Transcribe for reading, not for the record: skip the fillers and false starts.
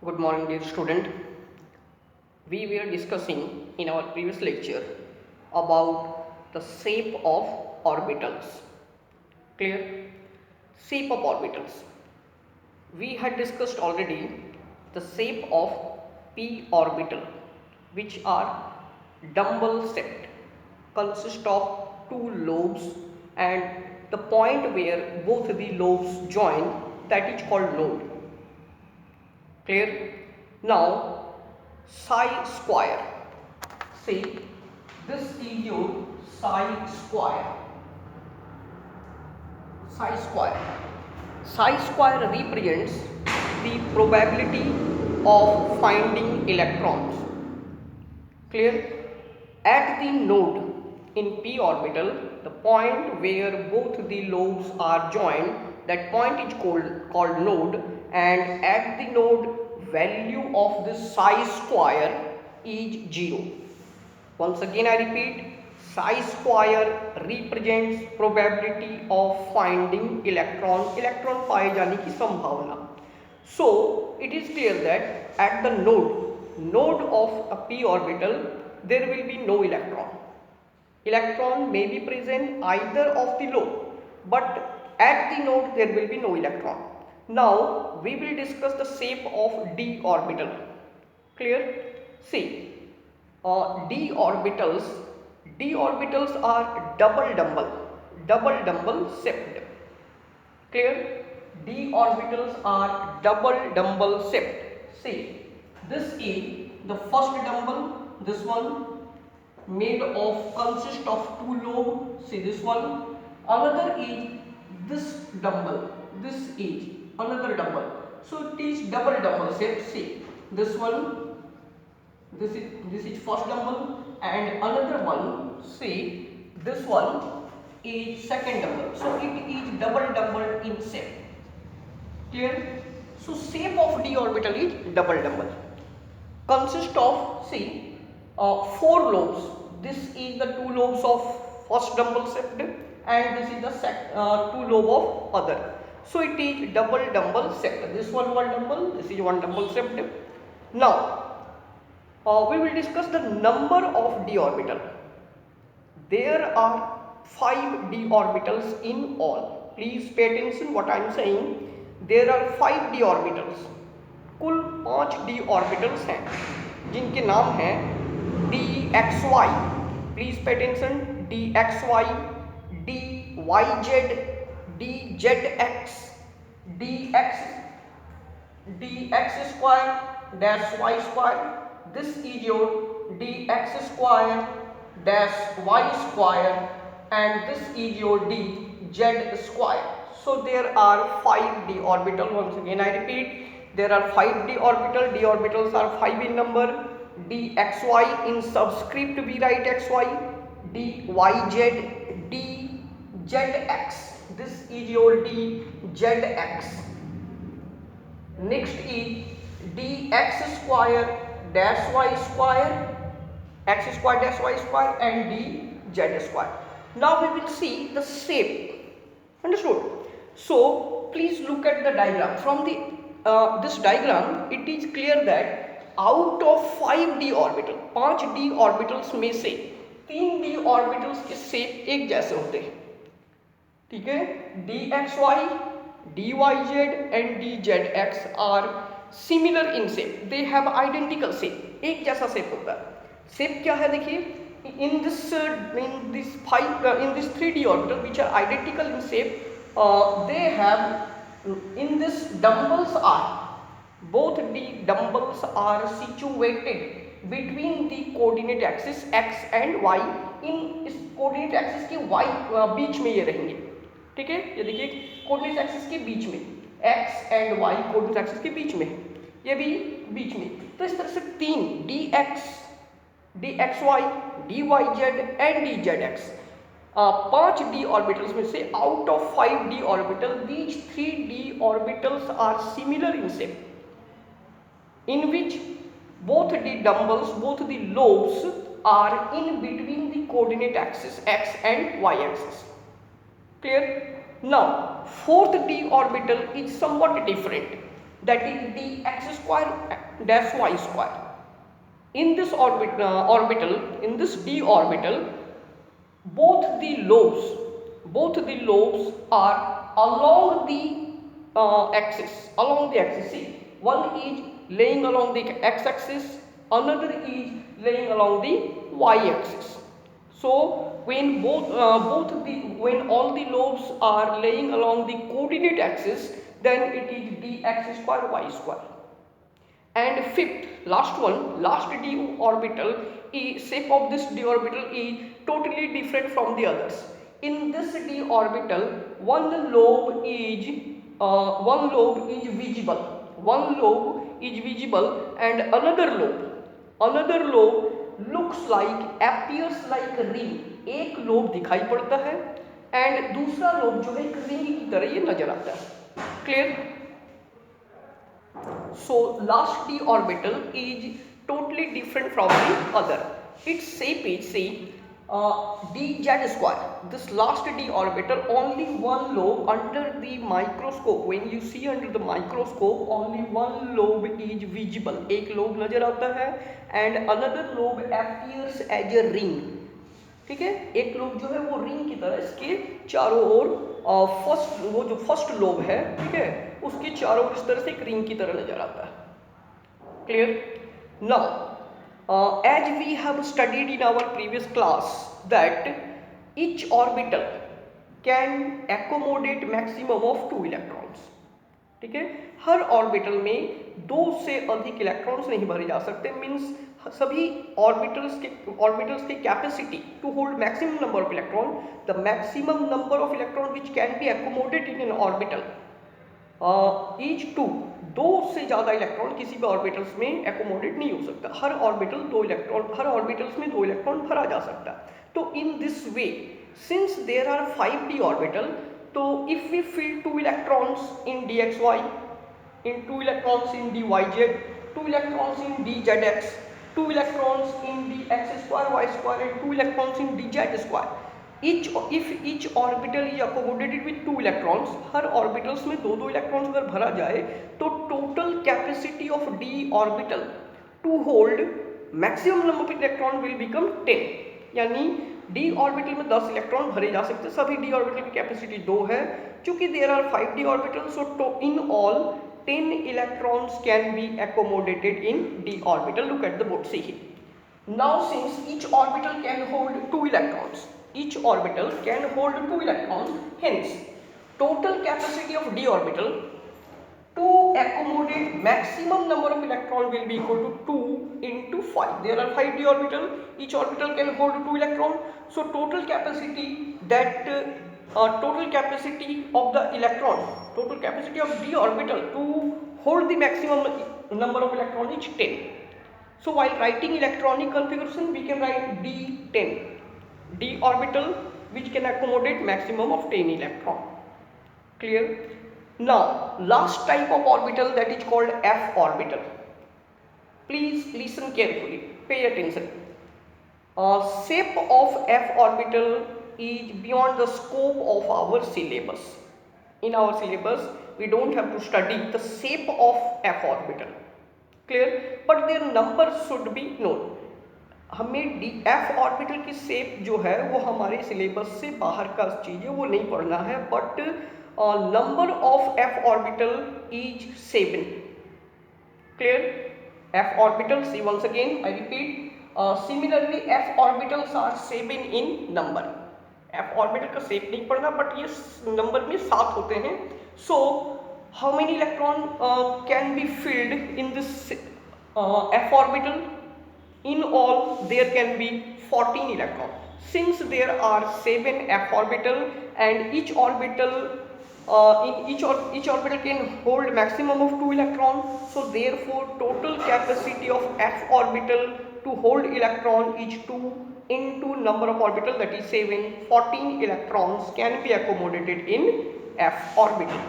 Good morning, dear student. We were discussing in our previous lecture about the shape of orbitals. Clear? Shape of orbitals. We had discussed already the shape of p orbital, which are dumbbell shaped, consist of two lobes, and the point where both the lobes join, that is called node. Clear? Now, psi square. See, this is your psi square. Psi square. Psi square represents the probability of finding electrons. Clear? At the node in p orbital, the point where both the lobes are joined, that point is called node, and at the node value of the psi square is 0. Once again I repeat, psi square represents probability of finding electron पाए जाने की संभावना. So it is clear that at the node of a p orbital there will be no electron. Electron may be present either of the lobe, but at the node there will be no electron. Now we will discuss the shape of d orbital. Clear? See, d orbitals are double dumbbell shaped. Clear? D orbitals are double dumbbell shaped. See, this is the first dumbbell, this one made of consist of two lobes. See this one. Another is this dumbbell. This is another dumbbell. So it is double dumbbell shape. See this one. This is first dumbbell, and another one. See this one is second dumbbell. So it is double dumbbell in shape. Clear? So shape of d orbital is double dumbbell. Consist of, see, four lobes. This is the two lobes of first dumbbell shaped, and this is the two lobe of other. So it is double dumbbell shaped. This one dumbbell, this is one dumbbell shaped. Now we will discuss the number of d orbital. There are 5 d orbitals in all. Please pay attention what I am saying. There are 5 d orbitals. कुल 5 d orbitals हैं, जिनके नाम हैं dxy. Please pay attention. dxy, dyz, dzx, dx square dash y square. This is your dx square dash y square, and this is your dz square. So there are 5 d orbital. Once again I repeat, there are 5 d orbital. D orbitals are 5 in number. dxy, in subscript we write xy, dyz, dzx. This is your dzx. Next is dx square dash y square, x square dash y square, and dz square. Now we will see the shape. Understood? So please look at the diagram. From the this diagram, it is clear that out of 5 d orbital, 5 d orbitals में से 3 d orbitals के shape एक जैसे होते हैं. ठीक है? dxy, dyz and dzx are similar in shape. They have identical shape. एक जैसा shape होता है. Shape क्या है देखिए? In this 3d orbital which are identical in shape, they have in this dumbbells are, both the dumbbells are situated between the coordinate axis x and y. इन इस coordinate axis के y बीच में ये रहेंगे. ठीक है? ये देखिए coordinate axis के बीच में, x and y coordinate axis के बीच में, ये भी बीच में. तो इस तरह से 3 dx, dxy, dyz and dzx, 5 d orbitals में से out of 5 d orbital, these 3 d orbitals are similar in shape, in which both the dumbbells, both the lobes are in between the coordinate axis x and y axis. Clear? Now fourth d orbital is somewhat different. that is dx square dash y square. In this in this d orbital, both the lobes are along the axis. See, one is laying along the x-axis, another is laying along the y-axis. So when when all the lobes are laying along the coordinate axis, then it is dx square y square. And fifth, last d orbital, shape of this d orbital is totally different from the others. In this d orbital, one lobe is visible. One lobe is visible, and another lobe appears like a ring. एक lobe दिखाई पड़ता है and दूसरा lobe जो है एक ring की तरह ये नजर आता है. Clear? So last d orbital is totally different from the other. Its shape is, see, dz square. This last d orbital, only one lobe under the microscope. When you see under the microscope, only one lobe is visible. एक lobe नजर आता है and another lobe appears as a ring. ठीक है, एक lobe जो है वो रिंग की तरह इसके चारों ओर फर्स्ट लोब है, ठीक है, उसके चारों ओर इस तरह से एक रिंग की तरह नजर आता है. Clear? Now as we have studied in our previous class that each orbital can accommodate maximum of 2 electrons. ठीक है, हर ऑर्बिटल में 2 से अधिक इलेक्ट्रॉन्स नहीं भरे जा सकते. मीन्स सभी ऑर्बिटल्स के capacity to hold maximum number of electron, the maximum number of electron which can be accommodate in an orbital is 2. 2 से ज़्यादा इलेक्ट्रॉन किसी भी ऑर्बिटल्स में एकोमोडेट नहीं हो सकता. हर ऑर्बिटल्स में 2 इलेक्ट्रॉन भरा जा सकता है. तो in this way, since there are 5d orbital, तो if we fill 2 electrons in dxy, in 2 electrons in dyz, 2 electrons in dzx, 2 electrons in dx square y square, and 2 electrons in dz square. If each orbital is accommodated with 2 electrons, हर orbitals में 2 electrons अगर भरा जाए तो total capacity of d orbital to hold maximum number of electron will become 10. यानी d orbital में 10 electron भरे जा सकते हैं. सभी d ऑर्बिटल की कैपेसिटी 2 है. चूंकि there are 5d orbitals, so in all 10 electrons can be accommodated in d orbital. Look at the board, see here. Now since each orbital can hold 2 electrons, hence total capacity of d orbital to accommodate maximum number of electrons will be equal to 2 into 5. There are 5d orbital, each orbital can hold 2 electrons, so total capacity of the electron, total capacity of d orbital to hold the maximum number of electrons is 10. So while writing electronic configuration, we can write d10, d orbital which can accommodate maximum of 10 electron. Clear? Now last type of orbital, that is called f orbital. Please listen carefully, pay attention. Shape of f orbital is beyond the scope of our syllabus. In our syllabus we don't have to study the shape of f orbital. Clear? But their number should be known. हमें f orbital की shape जो है वो हमारे syllabus से बाहर का चीज़ है, वो नहीं पढ़ना है. But number of f orbital is 7. Clear? f orbital, see once again I repeat, similarly f orbitals are 7 in number. f orbital का शेप नहीं पढ़ना, बट ये नंबर में 7 होते हैं. सो how many electron can be filled in this f orbital? In all there can be 14 electrons. Since there are 7 f orbital and each orbital each orbital can hold maximum of 2 electrons, so therefore total capacity of f orbital to hold electron is 2 into number of orbital, that is 7. 14 electrons can be accommodated in f orbital.